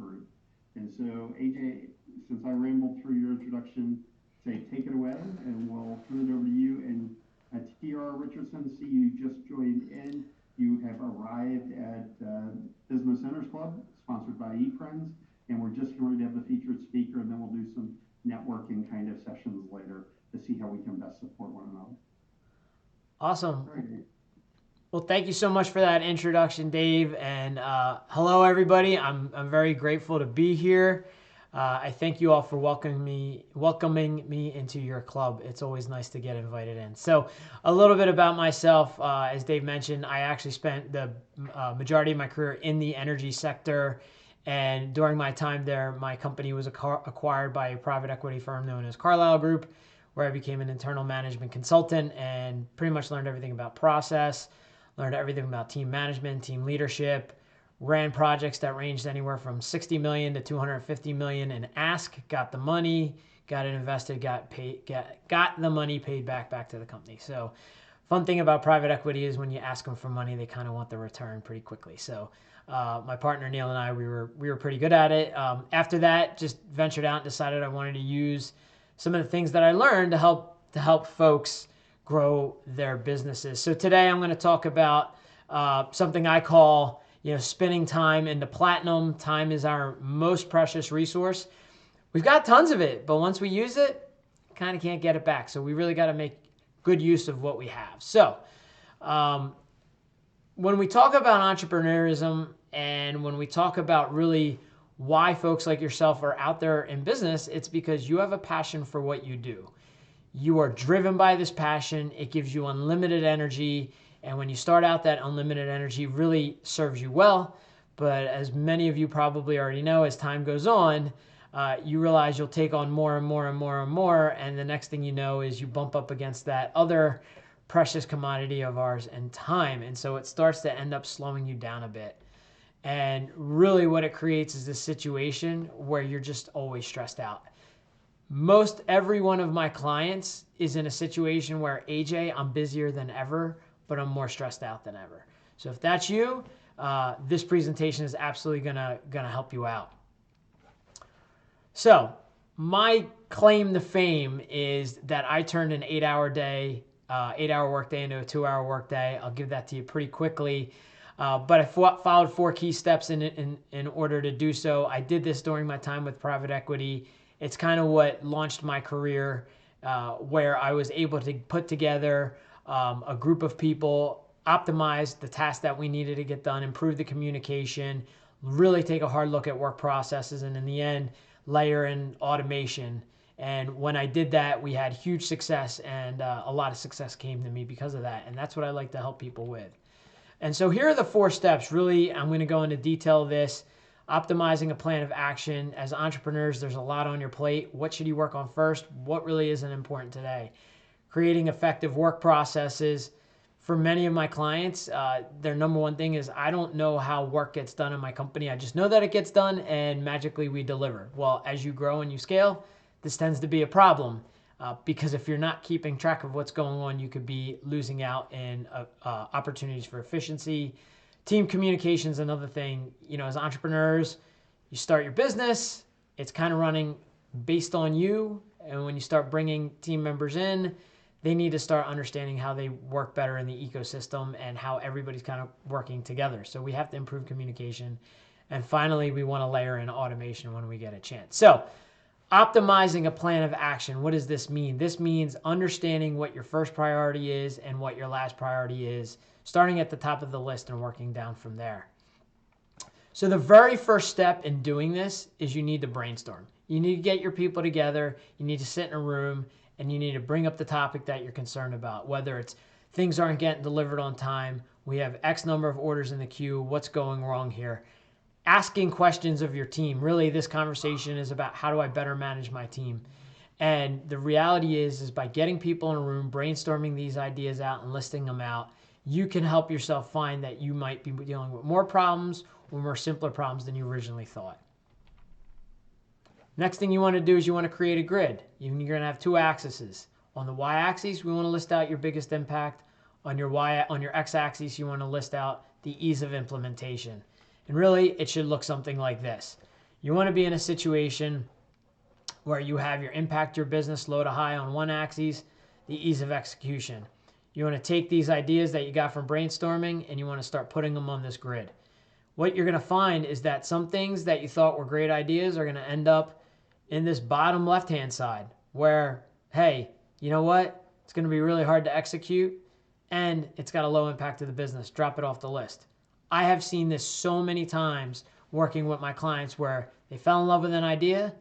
group. And so, AJ, since I rambled through your introduction, say take it away, and we'll turn it over to you. And TR Richardson, see you just joined in. You have arrived at Business Centers Club, sponsored by Eprenz, and we're just going to have the featured speaker, and then we'll do some networking kind of sessions later to see how we can best support one another. Awesome. All right. Well, thank you so much for that introduction, Dave. And hello, everybody. I'm very grateful to be here. I thank you all for welcoming me into your club. It's always nice to get invited in. So a little bit about myself. As Dave mentioned, I actually spent the majority of my career in the energy sector. And during my time there, my company was acquired by a private equity firm known as Carlyle Group, where I became an internal management consultant and pretty much learned everything about process, learned everything about team management, team leadership, ran projects that ranged anywhere from 60 million to 250 million in ask, got the money, got it invested, got the money paid back to the company. So fun thing about private equity is when you ask them for money, they kind of want the return pretty quickly. So my partner Neil and I, we were pretty good at it. After that, just ventured out and decided I wanted to use some of the things that I learned to help folks grow their businesses. So today I'm going to talk about something I call spinning time into platinum. Time is our most precious resource. We've got tons of it, but once we use it, kind of can't get it back. So we really got to make good use of what we have. So when we talk about entrepreneurism and when we talk about really why folks like yourself are out there in business, it's because you have a passion for what you do. You are driven by this passion. It gives you unlimited energy. And when you start out, that unlimited energy really serves you well. But as many of you probably already know, as time goes on, you realize you'll take on more and more and more and more. And the next thing you know is you bump up against that other precious commodity of ours and time. And so it starts to end up slowing you down a bit. And really what it creates is this situation where you're just always stressed out. Most every one of my clients is in a situation where, AJ, I'm busier than ever, but I'm more stressed out than ever. So if that's you, this presentation is absolutely gonna help you out. So my claim to fame is that I turned an 8-hour workday into a 2-hour workday. I'll give that to you pretty quickly. But I followed 4 key steps in order to do so. I did this during my time with private equity. It's kind of what launched my career, where I was able to put together a group of people, optimize the tasks that we needed to get done, improve the communication, really take a hard look at work processes, and in the end, layer in automation. And when I did that, we had huge success, and a lot of success came to me because of that. And that's what I like to help people with. And so here are the 4 steps. Really, I'm going to go into detail of this. Optimizing a plan of action. As entrepreneurs, there's a lot on your plate. What should you work on first? What really isn't important today? Creating effective work processes. For many of my clients, their number one thing is, I don't know how work gets done in my company. I just know that it gets done and magically we deliver. Well, as you grow and you scale, this tends to be a problem. Because if you're not keeping track of what's going on, you could be losing out in opportunities for efficiency. Team communication is another thing. As entrepreneurs, you start your business, it's kind of running based on you. And when you start bringing team members in, they need to start understanding how they work better in the ecosystem and how everybody's kind of working together. So we have to improve communication. And finally, we want to layer in automation when we get a chance. So optimizing a plan of action. What does this mean? This means understanding what your first priority is and what your last priority is, starting at the top of the list and working down from there. So the very first step in doing this is you need to brainstorm. You need to get your people together. You need to sit in a room and you need to bring up the topic that you're concerned about, whether it's things aren't getting delivered on time, we have X number of orders in the queue, what's going wrong here? Asking questions of your team. Really, this conversation is about how do I better manage my team? And the reality is by getting people in a room, brainstorming these ideas out and listing them out, you can help yourself find that you might be dealing with more problems or more simpler problems than you originally thought. Next thing you want to do is you want to create a grid. You're going to have 2 axes. On the y-axis, we want to list out your biggest impact. On your x-axis, you want to list out the ease of implementation. And really, it should look something like this. You want to be in a situation where you have your impact your business low to high on one axis, the ease of execution. You want to take these ideas that you got from brainstorming and you want to start putting them on this grid. What you're going to find is that some things that you thought were great ideas are going to end up in this bottom left-hand side where, hey, you know what? It's going to be really hard to execute and it's got a low impact to the business. Drop it off the list. I have seen this so many times working with my clients where they fell in love with an idea.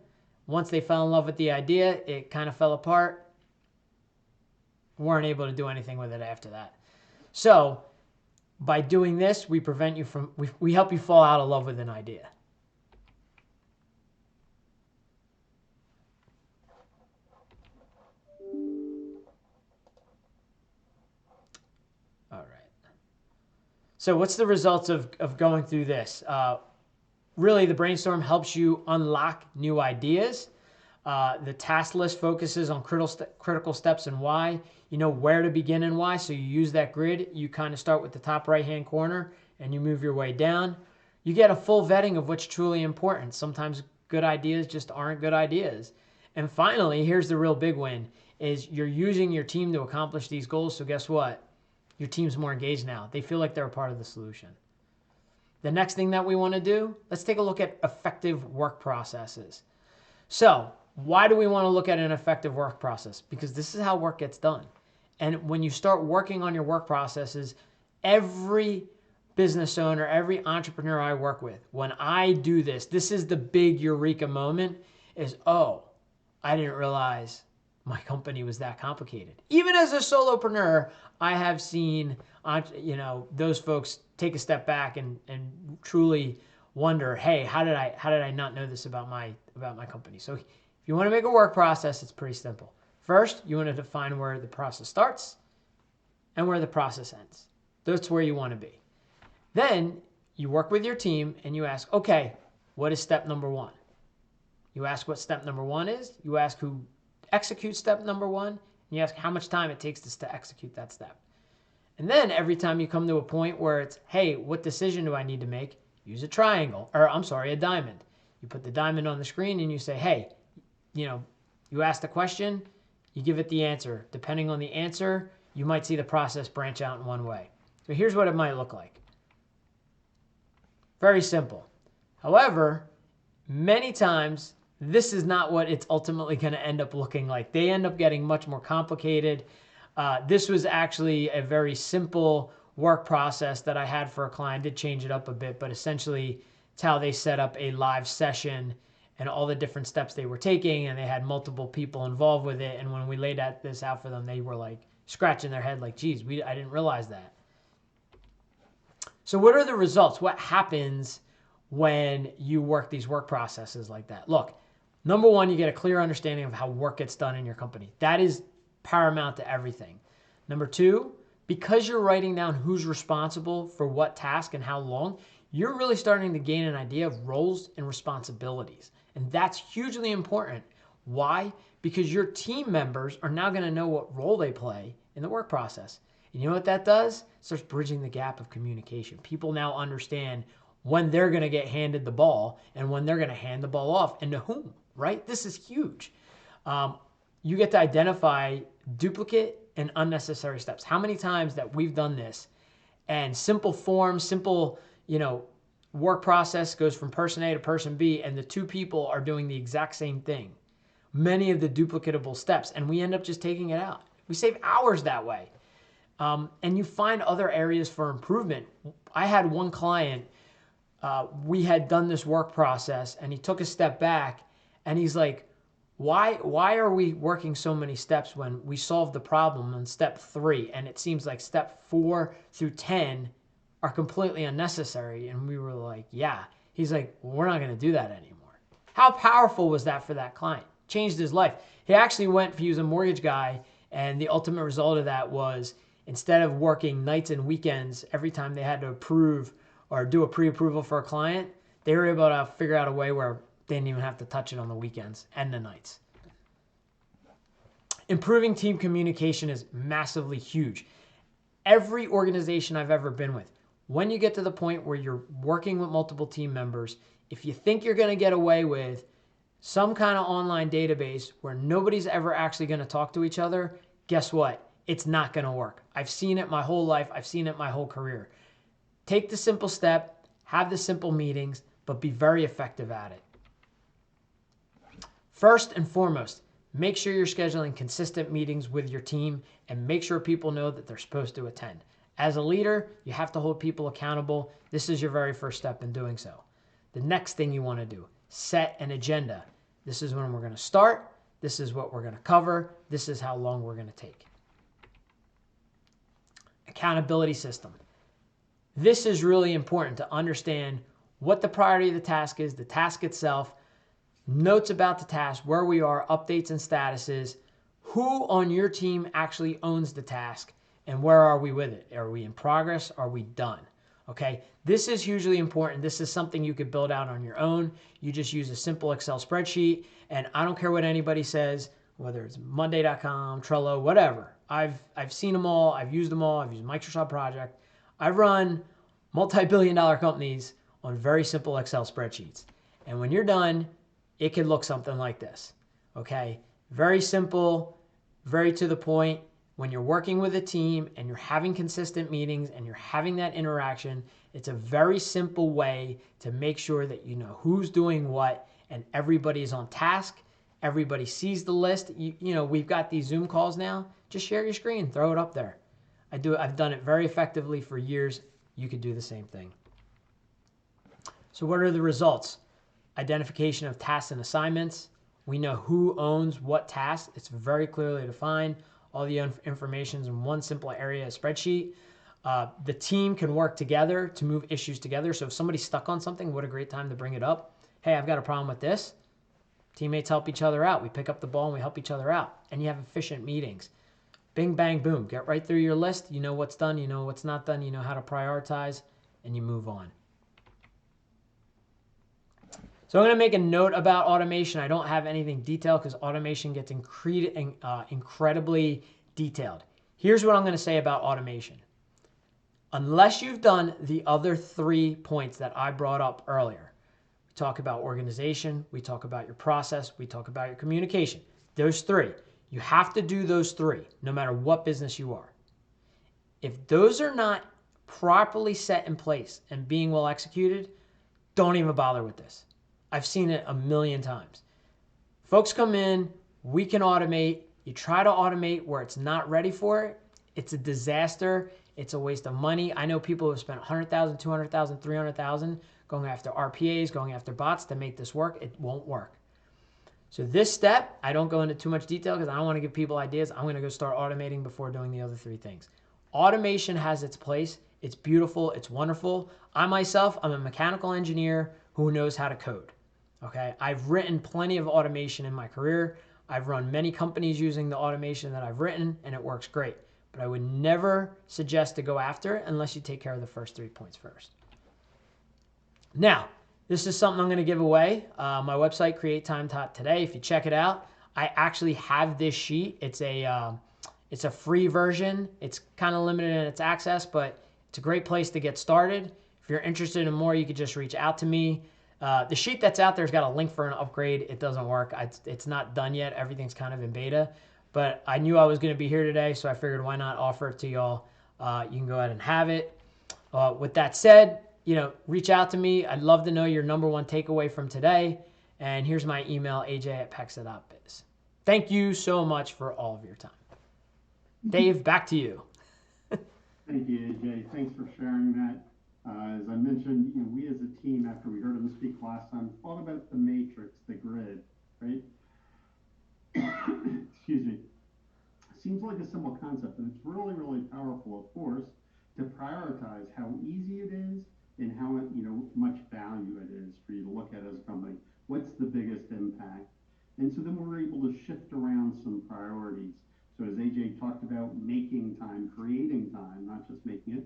Once they fell in love with the idea, it kind of fell apart. Weren't able to do anything with it after that. So by doing this, we prevent you from, we help you fall out of love with an idea. All right. So what's the results of going through this? Really, the brainstorm helps you unlock new ideas. The task list focuses on critical steps and why. You know where to begin and why, so you use that grid. You kind of start with the top right-hand corner and you move your way down. You get a full vetting of what's truly important. Sometimes good ideas just aren't good ideas. And finally, here's the real big win, is you're using your team to accomplish these goals. So guess what? Your team's more engaged now. They feel like they're a part of the solution. The next thing that we want to do, let's take a look at effective work processes. So why do we want to look at an effective work process? Because this is how work gets done. And when you start working on your work processes, every business owner, every entrepreneur I work with, when I do this, this is the big eureka moment is, oh, I didn't realize my company was that complicated. Even as a solopreneur, I have seen, those folks take a step back and truly wonder, hey, how did I not know this about my company? So if you want to make a work process, it's pretty simple. First, you want to define where the process starts and where the process ends. That's where you want to be. Then you work with your team and you ask, okay, what is step number one? You ask what step number one is. You ask who executes step number one. And you ask how much time it takes to execute that step. And then every time you come to a point where it's, hey, what decision do I need to make? Use a triangle, or I'm sorry, a diamond. You put the diamond on the screen and you say, hey, you ask the question, you give it the answer. Depending on the answer, you might see the process branch out in one way. So here's what it might look like. Very simple. However, many times, this is not what it's ultimately going to end up looking like. They end up getting much more complicated. This was actually a very simple work process that I had for a client. I did change it up a bit, but essentially it's how they set up a live session and all the different steps they were taking, and they had multiple people involved with it. And when we laid this out for them, they were like scratching their head like, geez, I didn't realize that. So what are the results? What happens when you work these work processes like that? Look, number one, you get a clear understanding of how work gets done in your company. That is paramount to everything. Number two, because you're writing down who's responsible for what task and how long, you're really starting to gain an idea of roles and responsibilities. And that's hugely important. Why? Because your team members are now going to know what role they play in the work process. And you know what that does? It starts bridging the gap of communication. People now understand when they're going to get handed the ball and when they're going to hand the ball off and to whom, right? This is huge. You get to identify duplicate and unnecessary steps. How many times that we've done this and simple forms, simple, work process goes from person A to person B and the two people are doing the exact same thing. Many of the duplicatable steps, and we end up just taking it out. We save hours that way. And you find other areas for improvement. I had one client, we had done this work process and he took a step back and he's like, why are we working so many steps when we solved the problem on step 3 and it seems like step 4 through 10 are completely unnecessary? And we were like, yeah. He's like, well, we're not going to do that anymore. How powerful was that for that client? Changed his life. He actually he was a mortgage guy, and the ultimate result of that was instead of working nights and weekends every time they had to approve or do a pre-approval for a client, they were able to figure out a way where they didn't even have to touch it on the weekends and the nights. Improving team communication is massively huge. Every organization I've ever been with, when you get to the point where you're working with multiple team members, If you think you're going to get away with some kind of online database where nobody's ever actually going to talk to each other, guess what? It's not going to work. I've seen it my whole life. I've seen it my whole career. Take the simple step, have the simple meetings, but be very effective at it. First and foremost, make sure you're scheduling consistent meetings with your team and make sure people know that they're supposed to attend. As a leader, you have to hold people accountable. This is your very first step in doing so. The next thing you want to do, set an agenda. This is when we're going to start. This is what we're going to cover. This is how long we're going to take. Accountability system. This is really important to understand what the priority of the task is, the task itself, notes about the task, where we are, updates and statuses, who on your team actually owns the task, and where are we with it? Are we in progress? Are we done? Okay, this is hugely important. This is something you could build out on your own. You just use a simple Excel spreadsheet, and I don't care what anybody says, whether it's Monday.com, Trello, whatever. I've seen them all. I've used them all. I've used Microsoft Project. I've run multi-billion-dollar companies on very simple Excel spreadsheets. And when you're done, it could look something like this. Okay, very simple, very to the point. When you're working with a team and you're having consistent meetings and you're having that interaction, it's a very simple way to make sure that you know who's doing what and everybody's on task. Everybody sees the list. You know, we've got these Zoom calls now. Just share your screen, throw it up there. I've done it very effectively for years. You could do the same thing. So what are the results? Identification of tasks and assignments. We know who owns what task. It's very clearly defined. All the information is in one simple area, a spreadsheet. The team can work together to move issues together. So if somebody's stuck on something, what a great time to bring it up. Hey, I've got a problem with this. Teammates help each other out. We pick up the ball and we help each other out. And you have efficient meetings. Bing, bang, boom. Get right through your list. You know what's done. You know what's not done. You know how to prioritize. And you move on. So I'm going to make a note about automation. I don't have anything detailed because automation gets incredibly detailed. Here's what I'm going to say about automation. Unless you've done the other 3 points that I brought up earlier, we talk about organization, we talk about your process, we talk about your communication. Those 3. You have to do those 3, no matter what business you are. If those are not properly set in place and being well executed, don't even bother with this. I've seen it a million times. Folks come in, we can automate. You try to automate where it's not ready for it. It's a disaster. It's a waste of money. I know people who have spent $100,000, $200,000, $300,000 going after RPAs, going after bots to make this work. It won't work. So this step, I don't go into too much detail because I don't want to give people ideas. I'm going to go start automating before doing the other 3 things. Automation has its place. It's beautiful. It's wonderful. I myself, I'm a mechanical engineer who knows how to code. Okay, I've written plenty of automation in my career. I've run many companies using the automation that I've written, and it works great. But I would never suggest to go after it unless you take care of the first 3 points first. Now, this is something I'm going to give away. My website, createtime.today. If you check it out, I actually have this sheet. It's a free version. It's kind of limited in its access, but it's a great place to get started. If you're interested in more, you could just reach out to me. The sheet that's out there has got a link for an upgrade. It doesn't work. It's not done yet. Everything's kind of in beta. But I knew I was going to be here today, so I figured why not offer it to y'all. You can go ahead and have it. With that said, reach out to me. I'd love to know your #1 takeaway from today. And here's my email, aj@pexa.biz. Thank you so much for all of your time. Dave, back to you. Thank you, AJ. Thanks for sharing that. As I mentioned, we as a team, after we heard him speak last time, thought about the matrix, the grid, right? Excuse me. Seems like a simple concept, and it's really, really powerful, of course, to prioritize how easy it is and how much value it is for you to look at as a company. What's the biggest impact? And so then we're able to shift around some priorities. So as AJ talked about, making time, creating time, not just making it.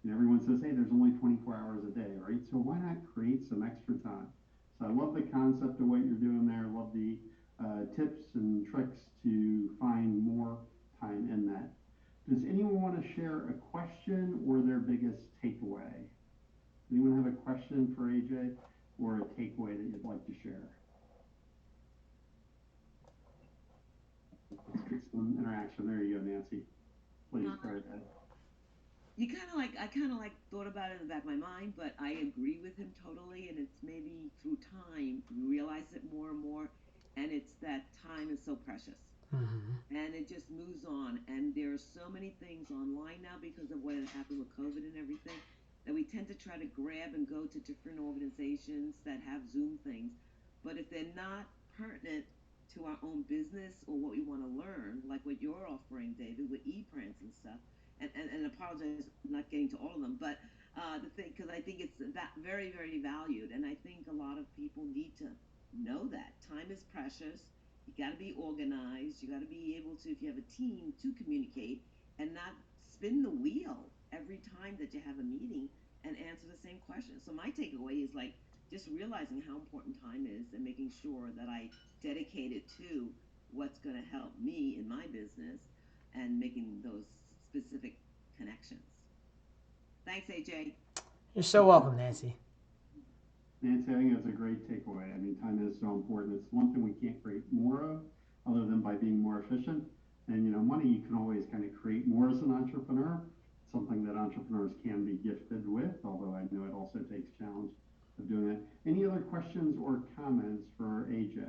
And everyone says, hey, there's only 24 hours a day, right? So why not create some extra time? So I love the concept of what you're doing there. I love the tips and tricks to find more time in that. Does anyone want to share a question or their biggest takeaway? Anyone have a question for AJ? or a takeaway that you'd like to share? Let's get some interaction. There you go, Nancy. Please go ahead. I kind of like thought about it in the back of my mind, but I agree with him totally. And it's maybe through time we realize it more and more, and it's that time is so precious, and it just moves on. And there are so many things online now because of what had happened with COVID and everything that we tend to try to grab and go to different organizations that have Zoom things, but if they're not pertinent to our own business or what we want to learn, like what you're offering, David, with Eprenz and stuff, and apologize not getting to all of them, but the thing, because I think it's very, very valued, and I think a lot of people need to know that time is precious. You got to be organized. You got to be able to, if you have a team, to communicate and not spin the wheel every time that you have a meeting and answer the same question. So my takeaway is like just realizing how important time is and making sure that I dedicate it to what's going to help me in my business and making those specific connections. Thanks, AJ. You're so welcome, Nancy. Nancy, I think that's a great takeaway. I mean, time is so important. It's one thing we can't create more of other than by being more efficient. And, money you can always kind of create more as an entrepreneur, something that entrepreneurs can be gifted with, although I know it also takes challenge of doing it. Any other questions or comments for AJ?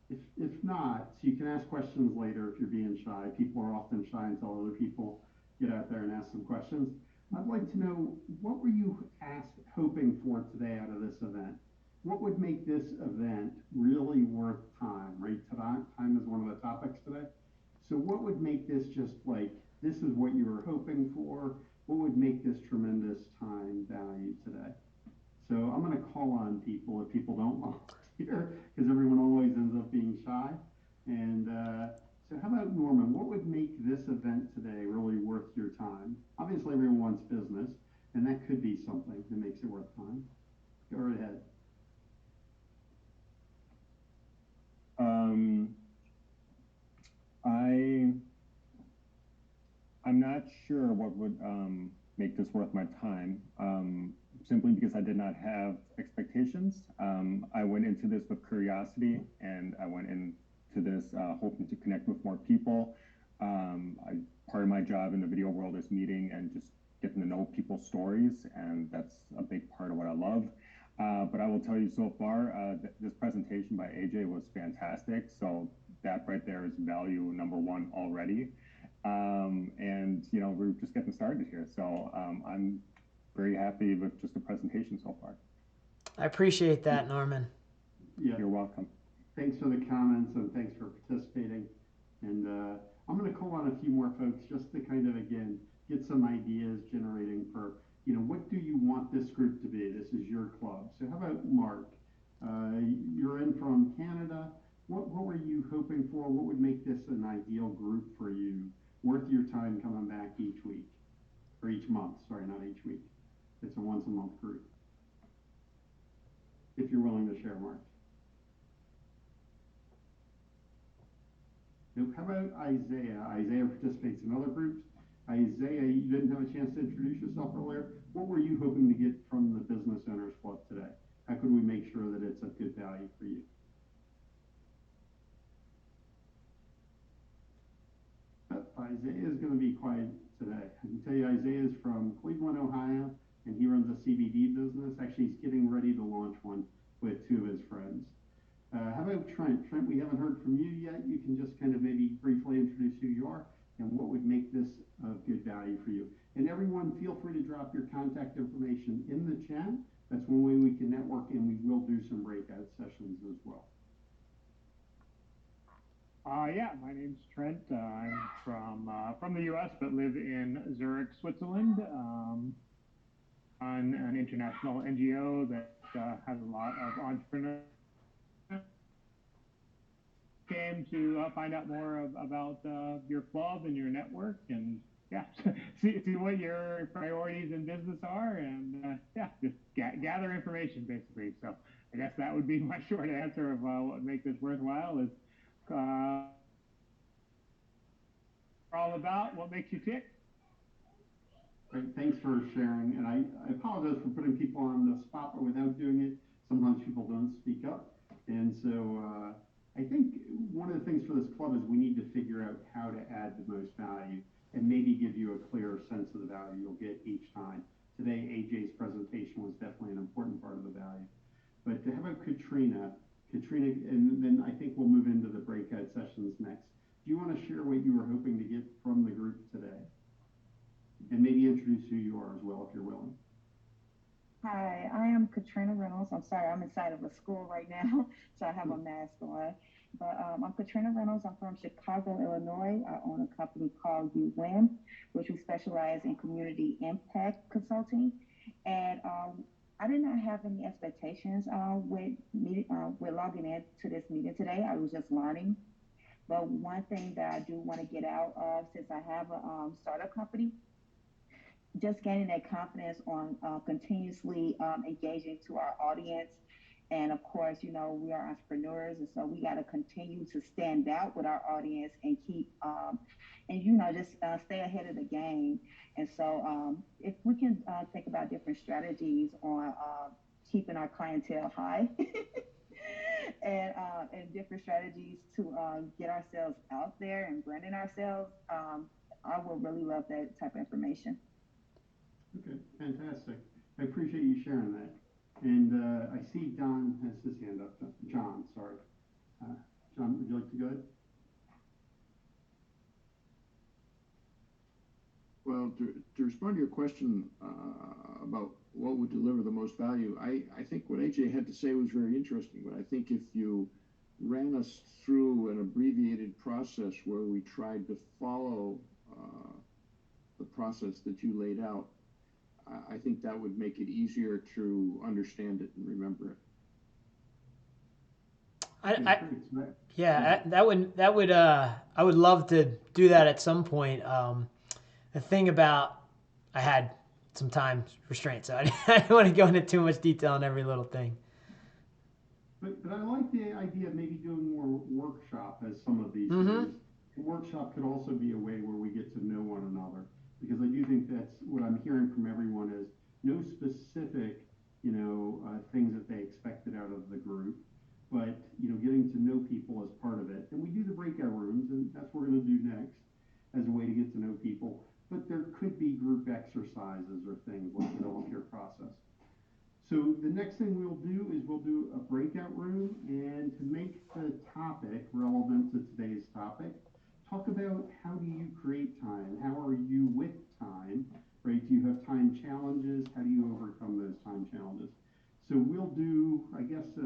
If not, so you can ask questions later if you're being shy. People are often shy until other people get out there and ask some questions. I'd like to know, what were you hoping for today out of this event? What would make this event really worth time, right? Time is one of the topics today. So what would make this just like, this is what you were hoping for? What would make this tremendous time value today? So I'm going to call on people if people don't volunteer, because everyone always ends up being shy. And so how about Norman? What would make this event today really worth your time? Obviously, everyone wants business, and that could be something that makes it worth time. Go right ahead. I'm not sure what would make this worth my time, simply because I did not have expectations. I went into this with curiosity, and I went into this hoping to connect with more people. Part of my job in the video world is meeting and just getting to know people's stories, and that's a big part of what I love. But I will tell you so far, this presentation by AJ was fantastic. So that right there is value number one already. And we're just getting started here. So I'm very happy with just the presentation so far. I appreciate that, Norman. Yeah. You're welcome. Thanks for the comments and thanks for participating. And I'm going to call on a few more folks just to kind of, again, get some ideas generating for, what do you want this group to be? This is your club. So how about Mark? You're in from Canada. What were you hoping for? What would make this an ideal group for you, worth your time coming back each week? Or each month, sorry, not each week. It's a once a month group. If you're willing to share, Mark. How about Isaiah? Isaiah participates in other groups. Isaiah, you didn't have a chance to introduce yourself earlier. What were you hoping to get from the Business Owners Club today? How could we make sure that it's of good value for you? Isaiah is going to be quiet today. I can tell you Isaiah is from Cleveland, Ohio, and he runs a CBD business. Actually, he's getting ready to launch one with two of his friends. How about Trent? Trent, we haven't heard from you yet. You can just kind of maybe briefly introduce who you are and what would make this of good value for you. And everyone, feel free to drop your contact information in the chat. That's one way we can network, and we will do some breakout sessions as well. Yeah, my name's Trent. I'm from the U.S. but live in Zurich, Switzerland. On an international NGO that has a lot of entrepreneurs. Came to find out more about your club and your network, and yeah, see what your priorities in business are, and yeah, just gather information basically. So I guess that would be my short answer of what would make this worthwhile is all about what makes you tick. Great, thanks for sharing. And I apologize for putting people on the spot, but without doing it, sometimes people don't speak up. And so I think one of the things for this club is we need to figure out how to add the most value and maybe give you a clearer sense of the value you'll get each time. Today, AJ's presentation was definitely an important part of the value. But how about Katrina? Katrina, and then I think we'll move into the breakout sessions next. Do you want to share what you were hoping to get from the group today? And maybe introduce who you are as well, if you're willing. Hi, I am Katrina Reynolds. I'm sorry, I'm inside of a school right now, so I have a mask on. But I'm Katrina Reynolds. I'm from Chicago, Illinois. I own a company called UWIN, which we specialize in community impact consulting. And I did not have any expectations with logging in to this meeting today. I was just learning. But one thing that I do want to get out of, since I have a startup company, just gaining that confidence on continuously engaging to our audience. And of course, we are entrepreneurs, and so we got to continue to stand out with our audience and keep, and just stay ahead of the game. And so, if we can think about different strategies on keeping our clientele high, and different strategies to get ourselves out there and branding ourselves, I would really love that type of information. Okay, fantastic. I appreciate you sharing that. And I see Don has his hand up. John, sorry. John, would you like to go ahead? Well, to respond to your question about what would deliver the most value, I think what AJ had to say was very interesting, but I think if you ran us through an abbreviated process where we tried to follow the process that you laid out, I think that would make it easier to understand it and remember it. I would love to do that at some point. The thing about, I had some time restraints, so I don't want to go into too much detail on every little thing. But I like the idea of maybe doing more workshop as some of these Mm-hmm. things. A workshop could also be a way where we get to know one another, because I do think that's what I'm hearing from everyone is no specific, things that they expected out of the group, but getting to know people as part of it. And we do the breakout rooms, and that's what we're going to do next as a way to get to know people. But there could be group exercises or things like the volunteer process. So the next thing we'll do is we'll do a breakout room, and to make the topic relevant to today's topic, talk about how do you create time? How are you with time? Right? Do you have time challenges? How do you overcome those time challenges? So we'll do, I guess,